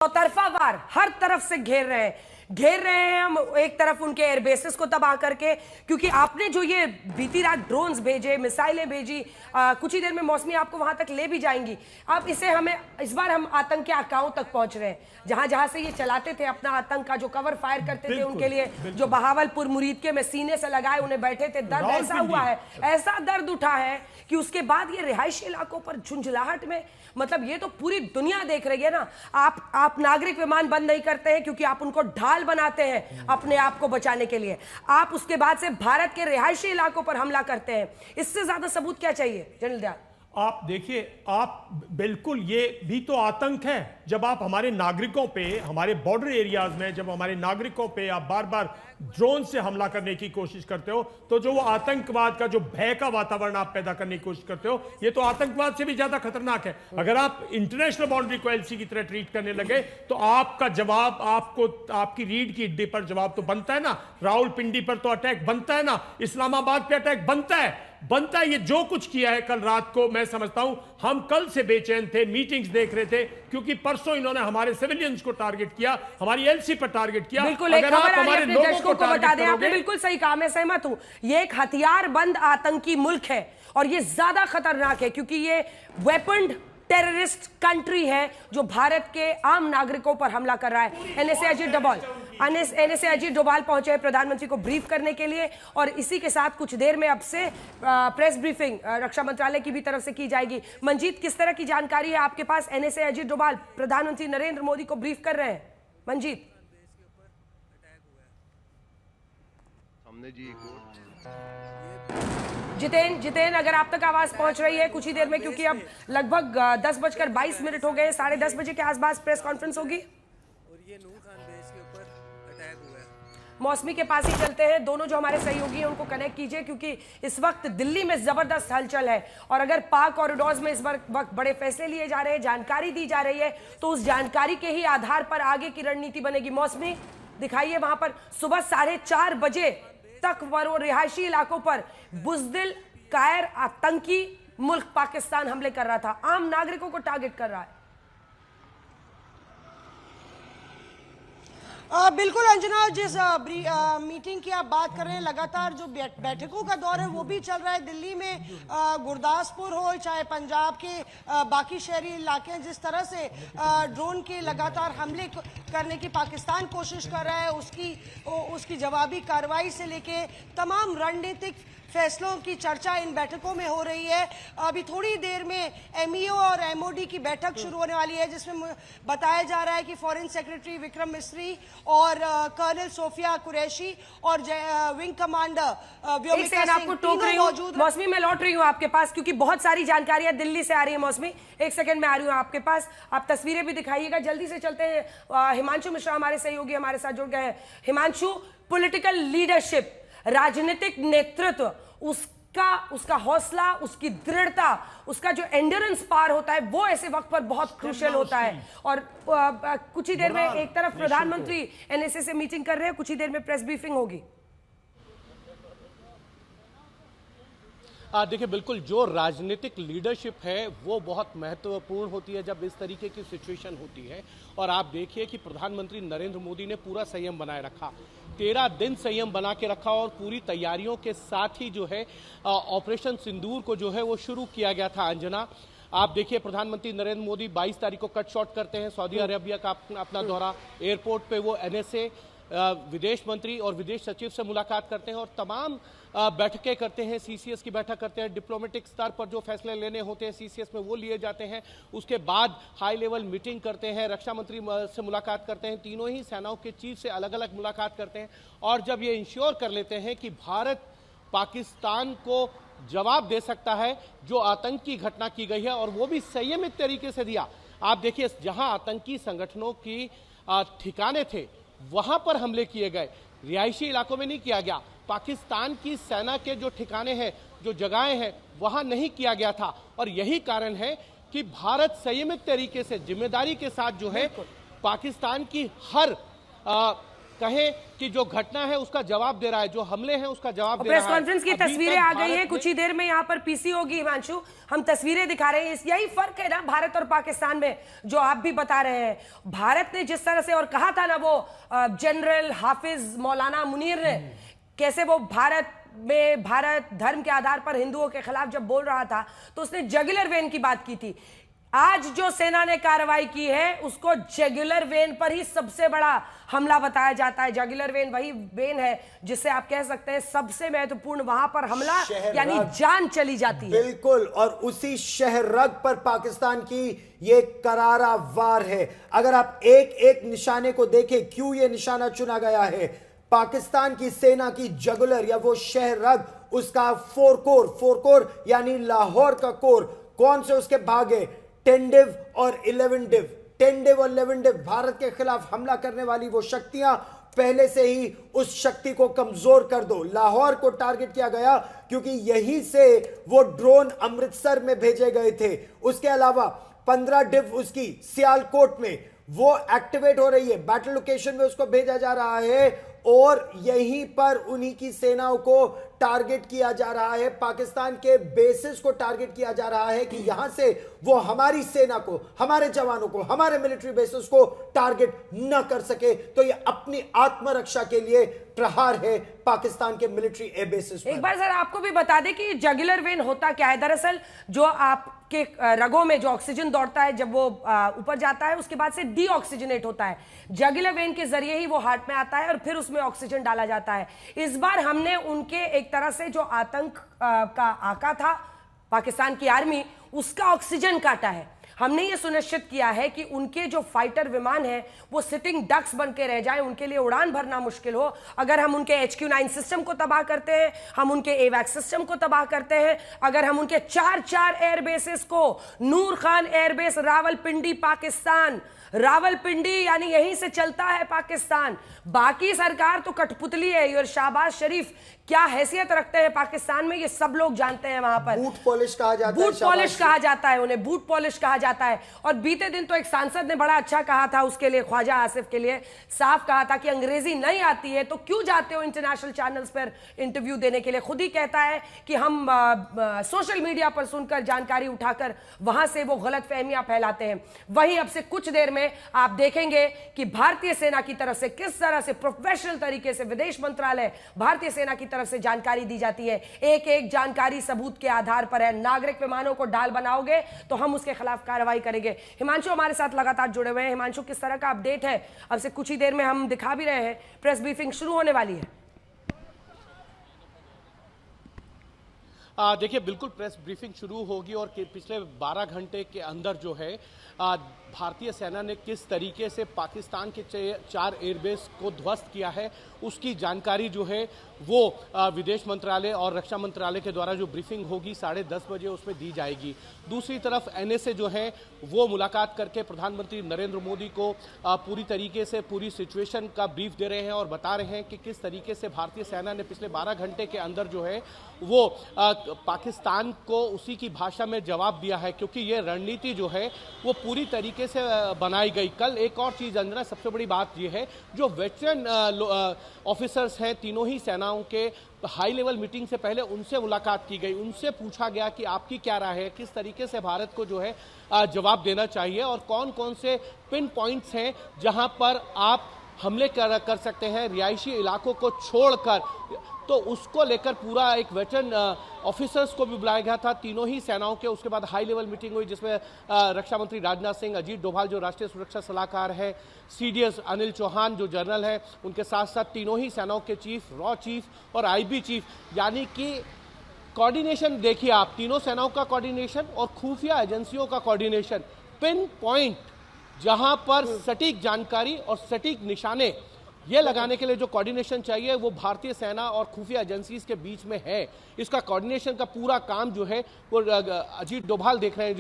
चौतरफा वार हर तरफ से घेर रहे हैं हम। एक तरफ उनके एयरबेसेस को तबाह करके, क्योंकि आपने जो ये बीती रात ड्रोन्स भेजे, मिसाइलें भेजी, कुछ ही देर में मौसमी आपको वहां तक ले भी जाएंगी। अब इस बार हम आतंक के आकाओं तक पहुंच रहे हैं, जहां जहां से ये चलाते थे अपना आतंक का, जो कवर फायर करते थे उनके लिए, जो बहावलपुर मुरीद के में सीने से लगाए उन्हें बैठे थे। दर्द ऐसा हुआ है, ऐसा दर्द उठा है कि उसके बाद ये रिहायशी इलाकों पर झुंझलाहट में, मतलब ये तो पूरी दुनिया देख रही है ना। आप नागरिक विमान बंद नहीं करते हैं क्योंकि आप उनको ढाल बनाते हैं अपने आप को बचाने के लिए। आप उसके बाद से भारत के रिहायशी इलाकों पर हमला करते हैं। इससे ज्यादा सबूत क्या चाहिए जनरल दयाल? आप देखिए, आप बिल्कुल, ये भी तो आतंक है। जब आप हमारे नागरिकों पे, हमारे बॉर्डर एरियाज में जब हमारे नागरिकों पे आप बार बार ड्रोन से हमला करने की कोशिश करते हो, तो जो वो आतंकवाद का जो भय का वातावरण आप पैदा करने की कोशिश करते हो, ये तो आतंकवाद से भी ज्यादा खतरनाक है। अगर आप इंटरनेशनल बाउंड्री को एलसी की तरह ट्रीट करने लगे तो आपका जवाब, आपको आपकी रीढ़ की हड्डी पर जवाब तो बनता है ना, रावलपिंडी पर तो अटैक बनता है ना, इस्लामाबाद पे अटैक बनता है। ये जो कुछ किया है कल रात को, मैं समझता हूं हम कल से बेचैन थे, मीटिंग्स देख रहे थे, क्योंकि परसों इन्होंने हमारे सिविलियंस को टारगेट किया, हमारी एलसी पर टारगेट किया। बिल्कुल, अगर आप हमारे लोगों को बता दें, आपने बिल्कुल सही कहा, मैं सहमत हूं। ये एक हथियार बंद आतंकी मुल्क है और ये ज्यादा खतरनाक है क्योंकि ये वेपन्ड टेररिस्ट कंट्री है जो भारत के आम नागरिकों पर हमला कर रहा है। एनएसए अजीत डोभाल पहुंचे हैं प्रधानमंत्री को ब्रीफ करने के लिए, और इसी के साथ कुछ देर में अब से प्रेस ब्रीफिंग रक्षा मंत्रालय की भी तरफ से की जाएगी। मंजीत, किस तरह की जानकारी है आपके पास? एनएसए अजीत डोभाल प्रधानमंत्री नरेंद्र मोदी को ब्रीफ कर रहे हैं। मंजीत। हमने जी जितेन, अगर आप तक आवाज पहुंच रही है कुछ ही देर में, क्योंकि अब लगभग 10:22 हो गए, 10:30 बजे के आसपास प्रेस कॉन्फ्रेंस होगी। और ये नूर खान बेस के ऊपर अटैक हुआ है। मौसमी के पास ही चलते हैं, दोनों जो हमारे सहयोगी हैं उनको कनेक्ट कीजिए, क्योंकि इस वक्त दिल्ली में जबरदस्त हलचल है। और अगर पाक कॉरिडोर्स में इस वक्त बड़े फैसले लिए जा रहे हैं, जानकारी दी जा रही है, तो उस जानकारी के ही आधार पर आगे की रणनीति बनेगी। मौसमी, दिखाइए वहां पर सुबह 4:30 बजे तक वो रिहायशी इलाकों पर बुज़दिल कायर आतंकी मुल्क पाकिस्तान हमले कर रहा था, आम नागरिकों को टारगेट कर रहा है। बिल्कुल अंजना, जिस मीटिंग की आप बात कर रहे हैं, लगातार जो बैठकों का दौर है वो भी चल रहा है दिल्ली में। गुरदासपुर हो, चाहे पंजाब के बाकी शहरी इलाके हैं, जिस तरह से ड्रोन के लगातार हमले करने की पाकिस्तान कोशिश कर रहा है, उसकी जवाबी कार्रवाई से लेके तमाम रणनीतिक फैसलों की चर्चा इन बैठकों में हो रही है। अभी थोड़ी देर में एमईओ और एमओडी की बैठक शुरू होने वाली है, जिसमें बताया जा रहा है कि फॉरेन सेक्रेटरी विक्रम मिस्री और कर्नल सोफिया कुरैशी और विंग कमांडर व्योमिका सिंह मौजूद। मौसमी, मैं लौट रही हूँ आपके पास क्योंकि बहुत सारी जानकारियां दिल्ली से आ रही है। मौसमी, एक सेकंड में आ रही हूँ आपके पास, आप तस्वीरें भी दिखाइएगा। जल्दी से चलते हैं, हिमांशु मिश्रा हमारे सहयोगी हमारे साथ जुड़ गए हैं। हिमांशु, पॉलिटिकल लीडरशिप, राजनीतिक नेतृत्व, उसका हौसला, उसकी दृढ़ता, उसका जो एंड्योरेंस पार होता है, वो ऐसे वक्त पर बहुत क्रूशियल होता है। और कुछ ही देर में एक तरफ प्रधानमंत्री एनएसए से मीटिंग कर रहे हैं, कुछ ही देर में प्रेस ब्रीफिंग होगी। देखिए, बिल्कुल जो राजनीतिक लीडरशिप है वो बहुत महत्वपूर्ण होती है जब इस तरीके की सिचुएशन होती है। और आप देखिए कि प्रधानमंत्री नरेंद्र मोदी ने पूरा संयम बनाए रखा, 13 दिन संयम बना के रखा, और पूरी तैयारियों के साथ ही जो है ऑपरेशन सिंदूर को जो है वो शुरू किया गया था। अंजना, आप देखिए प्रधानमंत्री नरेंद्र मोदी 22 तारीख को कट शॉट करते हैं सऊदी अरेबिया का अपना दौरा, एयरपोर्ट पे वो एनएसए विदेश मंत्री और विदेश सचिव से मुलाकात करते हैं और तमाम बैठकें करते हैं, सीसीएस की बैठक करते हैं, डिप्लोमेटिक स्तर पर जो फैसले लेने होते हैं सीसीएस में वो लिए जाते हैं। उसके बाद हाई लेवल मीटिंग करते हैं, रक्षा मंत्री से मुलाकात करते हैं, तीनों ही सेनाओं के चीफ से अलग अलग मुलाकात करते हैं। और जब ये इंश्योर कर लेते हैं कि भारत पाकिस्तान को जवाब दे सकता है जो आतंकी घटना की गई है, और वो भी संयमित तरीके से दिया। आप देखिए, जहां आतंकी संगठनों की ठिकाने थे वहां पर हमले किए गए, रिहायशी इलाकों में नहीं किया गया। पाकिस्तान की सेना के जो ठिकाने हैं, जो जगहें हैं, वहां नहीं kiya गया था। और यही कारण है कि भारत संयमित तरीके से जिम्मेदारी के साथ जो है पाकिस्तान की हर कहें कि जो घटना है उसका जवाब दे रहा है, जो हमले हैं उसका जवाब दे रहा है। प्रेस कॉन्फ्रेंस की तस्वीरें आ गई हैं, कुछ ही देर में यहाँ पर पीसी होगी। हिमांशु, हम तस्वीरें दिखा रहे हैं, यही फर्क है ना भारत और पाकिस्तान में, जो आप भी बता रहे हैं। भारत ने जिस तरह से और कहा था ना, वो जनरल हाफिज मौलाना मुनीर ने, कैसे वो भारत धर्म के आधार पर हिंदुओं के खिलाफ जब बोल रहा था तो उसने जगुलर वेन की बात की थी। आज जो सेना ने कार्रवाई की है उसको जगुलर वेन पर ही सबसे बड़ा हमला बताया जाता है। जगुलर वेन वही वेन है जिससे आप कह सकते हैं सबसे महत्वपूर्ण, वहां पर हमला यानी जान चली जाती है। बिल्कुल, और उसी शहरग पर पाकिस्तान की ये करारा वार है। अगर आप एक एक निशाने को देखें, क्यों ये निशाना चुना गया है, पाकिस्तान की सेना की जगुलर या वो शहरग, उसका फोर कोर यानी लाहौर का कोर, कौन से उसके भाग है, 10 डिव और 11 डिव। 10 डिव और 11 डिव भारत के खिलाफ हमला करने वाली वो शक्तियां, पहले से ही उस शक्ति को कमजोर कर दो। लाहौर को टारगेट किया गया क्योंकि यहीं से वो ड्रोन अमृतसर में भेजे गए थे। उसके अलावा 15 डिव उसकी सियालकोट में वो एक्टिवेट हो रही है, बैटल लोकेशन में उसको भेजा जा रहा है और यहीं पर उन्हीं की सेनाओं को टारगेट किया जा रहा है। पाकिस्तान के बेसिस को टारगेट किया जा रहा है कि यहां से वो हमारी सेना को, हमारे जवानों को, हमारे मिलिट्री बेसिस को टारगेट न कर सके। तो ये अपनी आत्मरक्षा के लिए प्रहार है पाकिस्तान के मिलिट्री एयर बेसिस पर। एक बार सर आपको भी बता दें कि जगुलर वेन होता क्या है। दरअसल जो आपके रगों में जो ऑक्सीजन दौड़ता है, जब वो ऊपर जाता है उसके बाद से डीऑक्सीजनेट होता है। जगुलर वेन के जरिए ही वो हार्ट में आता है और फिर उसमें ऑक्सीजन डाला जाता है। इस बार हमने उनके एक तरह से जो आतंक का आका था पाकिस्तान की आर्मी, उसका ऑक्सीजन काटा है। हमने ये सुनिश्चित किया है कि उनके जो फाइटर विमान हैं वो सिटिंग डक्स बन के रह जाएं, उनके लिए उड़ान भरना मुश्किल हो। अगर हम उनके HQ-9 सिस्टम को तबाह करते हैं, हम उनके AWACS सिस्टम को तबाह करते हैं, अगर हम उनके 4 एयर बेसेस को, नूर खान एयरबेस रावलपिंडी पाकिस्तान, रावलपिंडी यानी यहीं से चलता है पाकिस्तान, बाकी सरकार तो कठपुतली है। और शाहबाज शरीफ क्या हैसियत रखते हैं पाकिस्तान में, ये सब लोग जानते हैं। वहां पर बूट पॉलिश कहा जाता है, बूट पॉलिश कहा जाता है उन्हें, बूट पॉलिश कहा जाता है। और बीते दिन तो एक सांसद ने बड़ा अच्छा कहा था उसके लिए, ख्वाजा आसिफ के लिए साफ कहा था कि अंग्रेजी नहीं आती है तो क्यों जाते हो इंटरनेशनल चैनल्स पर इंटरव्यू देने के लिए। खुद ही कहता है कि हम सोशल मीडिया पर सुनकर जानकारी उठाकर वहां से वो गलत फहमियां फैलाते हैं। वहीं अब से कुछ देर में आप देखेंगे कि भारतीय सेना की तरफ से किस तरह से प्रोफेशनल तरीके से विदेश मंत्रालय, भारतीय सेना की तरफ से जानकारी दी जाती है। एक एक जानकारी सबूत के आधार पर है। नागरिक विमानों को ढाल बनाओगे तो हम उसके खिलाफ कार्रवाई करेंगे। हिमांशु हमारे साथ लगातार जुड़े हुए हैं। हिमांशु, किस तरह का अपडेट है? अब से कुछ ही देर में हम दिखा भी रहे हैं, प्रेस ब्रीफिंग शुरू होने वाली है। देखिए, बिल्कुल प्रेस ब्रीफिंग शुरू होगी और पिछले 12 घंटे के अंदर जो है भारतीय सेना ने किस तरीके से पाकिस्तान के 4 एयरबेस को ध्वस्त किया है उसकी जानकारी जो है वो विदेश मंत्रालय और रक्षा मंत्रालय के द्वारा जो ब्रीफिंग होगी 10:30 बजे उसमें दी जाएगी। दूसरी तरफ NSA जो है वो मुलाकात करके प्रधानमंत्री नरेंद्र मोदी को पूरी तरीके से पूरी सिचुएशन का ब्रीफ दे रहे हैं और बता रहे हैं कि किस तरीके से भारतीय सेना ने पिछले 12 घंटे के अंदर जो है वो पाकिस्तान को उसी की भाषा में जवाब दिया है, क्योंकि ये रणनीति जो है वो पूरी तरीके से बनाई गई। कल एक और चीज़ अंजना, सबसे बड़ी बात ये है, जो वेटरन ऑफिसर्स हैं तीनों ही सेनाओं के, हाई लेवल मीटिंग से पहले उनसे मुलाकात की गई, उनसे पूछा गया कि आपकी क्या राय है, किस तरीके से भारत को जो है जवाब देना चाहिए और कौन कौन से पिन पॉइंट्स हैं जहां पर आप हमले कर सकते हैं रिहायशी इलाकों को छोड़कर। तो उसको लेकर पूरा एक वेटरन ऑफिसर्स को भी बुलाया गया था तीनों ही सेनाओं के। उसके बाद हाई लेवल मीटिंग हुई जिसमें रक्षा मंत्री राजनाथ सिंह, अजीत डोभाल जो राष्ट्रीय सुरक्षा सलाहकार है, CDS अनिल चौहान जो जनरल है, उनके साथ साथ तीनों ही सेनाओं के चीफ, रॉ चीफ और IB चीफ, यानी कि कोऑर्डिनेशन देखिए आप, तीनों सेनाओं का कोऑर्डिनेशन और खुफिया एजेंसियों का कोऑर्डिनेशन, पिन पॉइंट जहां पर सटीक जानकारी और सटीक निशाने ये लगाने के लिए जो कोऑर्डिनेशन चाहिए वो भारतीय सेना और खुफिया एजेंसीज के बीच में है। इसका कोऑर्डिनेशन का पूरा काम जो है वो अजीत डोभाल देख रहे हैं। जो